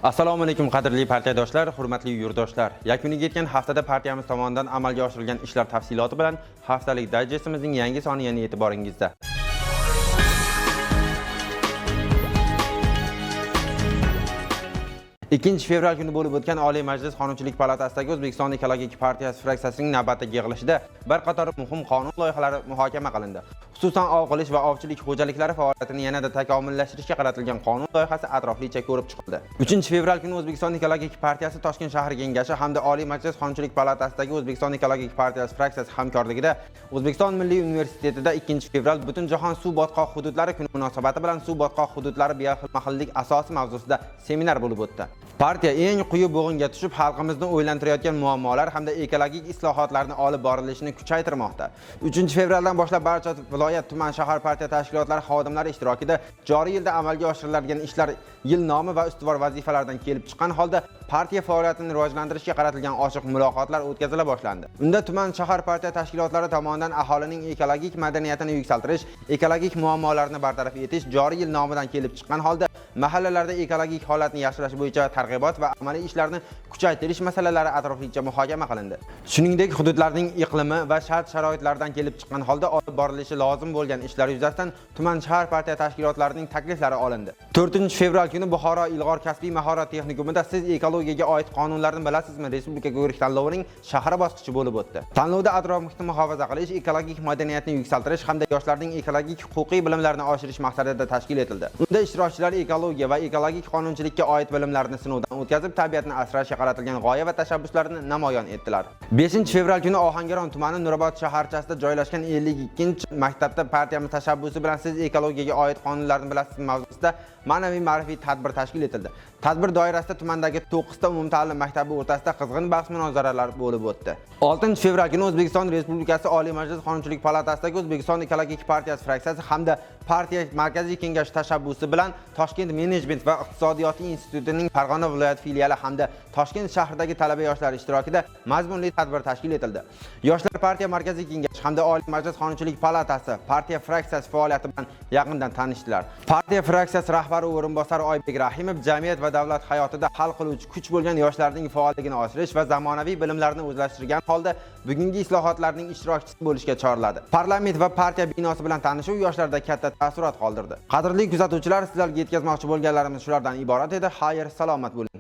Assalomu alaykum qadrli partiyadoshlar, hurmatli yurtdoshlar. Yakuniga yetgan haftada partiyamiz tomonidan amalga oshirilgan ishlar tafsiloti bilan haftalik dayjestimizning yangi soni yana e'tiboringizda. Ikkinchi fevral kuni bo'lib o'tgan Oliy Majlis Qonunchilik palatasidagi O'zbekiston Ekologik partiyasi fraksiyasining navbatdagi yig'ilishida bir qator muhim qonun loyihalari muhokama qilindi. Xususan, ov qilish va ovchilik xo'jaliklari faoliyatini yanada takomillashtirishga qaratilgan qonun loyihasi atroflicha ko'rib chiqildi. 3-fevral kuni O'zbekiston Ekologik partiyasi Toshkent shahar kengashi hamda Oliy Majlis Qonunchilik palatasidagi O'zbekiston Ekologik partiyasi fraksiyasi hamkorligida O'zbekiston Milliy universitetida 2-fevral Butunjahon suv botqoq hududlari kuni munosabati bilan suv botqoq hududlari bioxilmahillik asosi mavzusida seminar bo'lib o'tdi. Partiya eng quyi bo'g'inga tushib, xalqimizni o'ylantirayotgan muammolar hamda ekologik islohotlarni olib borilishini kuchaytirmoqda. 3-fevraldan boshlab barcha viloyat, tuman, shahar partiya tashkilotlari xodimlari ishtirokida joriy yilda amalga oshiriladigan ishlar yil nomi va ustuvor vazifalardan kelib chiqqan holda partiya faoliyatini rivojlantirishga qaratilgan ochiq muloqotlar o'tkazila boshlandi. Unda tuman, shahar partiya tashkilotlari tomonidan aholining ekologik madaniyatini yuksaltirish, ekologik muammolarni bartaraf etish, joriy yil nomidan kelib chiqqan holda mahallalarda ekologik holatni yaxshilash bo'yicha targ'ibot va amaliy ishlarni kuchaytirish masalalari atroflicha muhokama qilindi. Shuningdek, hududlarning iqlimi va shart-sharoitlaridan kelib chiqqan holda olib borilishi lozim bo'lgan ishlar yuzasidan tuman shahar partiya tashkilotlarining takliflari olindi. 4-fevral kuni Buxoro Ilg'or kasbiy mahorat texnikumida siz ekologiyaga oid qonunlarni bilasizmi? Respublika ko'rik tanlovining shahar bosqichi bo'lib o'tdi. Tanlovda atrof muhitni muhofaza qilish, ekologik madaniyatni yuksaltirish hamda yoshlarning ekologik huquqiy bilimlarini oshirish maqsadida tashkil etildi. Unda ishtirokchilar ekologiya va ekologik qonunchilikka oid bilimlarini sinovdan o'tkazib, tabiatni asrashga qaratilgan g'oya va tashabbuslarini namoyon etdilar. 5-fevral kuni Ohangaron tumani Nurobod shaharchasida joylashgan 52-maktabda partiyamiz tashabbusi bilan siz ekologiyaga oid qonunlarni bilasizmi mavzusida ma'naviy ma'rifiy tadbir tashkil etildi. Tadbir doirasida tumandagi 9 ta umumta'lim maktabi o'rtasida qizg'in bahs-munozaralar bo'lib o'tdi. 6-fevral kuni O'zbekiston Respublikasi Oliy Majlis Qonunchilik palatasidagi O'zbekiston Ekologik partiyasi fraksiyasi hamda partiya markaziy kengashi tashabbusi bilan Toshkent menejment va iqtisodiyot institutining Farg'ona viloyat filiali hamda Toshkent shahridagi talaba-yoshlar ishtirokida mazmunli tadbir tashkil etildi. Yoshlar partiya markaziy kengashi hamda Oliy Majlis Qonunchilik palatasi partiya fraksiyasi faoliyati bilan yaqindan tanishdilar. Partiya fraksiyasi rahbari o'rinbosari Oybek Rahimov jamiyat va davlat hayotida hal qiluvchi kuch bo'lgan yoshlarning faolligini oshirish va zamonaviy bilimlarni o'zlashtirgan holda bugungi islohotlarning ishtirokchisi bo'lishga chorladi. Parlament va partiya binosi bilan tanishuv yoshlarda katta taassurot qoldirdi. Qadrli kuzatuvchilar, sizlarga yetkazmoqchi bo'lganlarimiz shulardan iborat edi. Xayr, salomat bo'ling.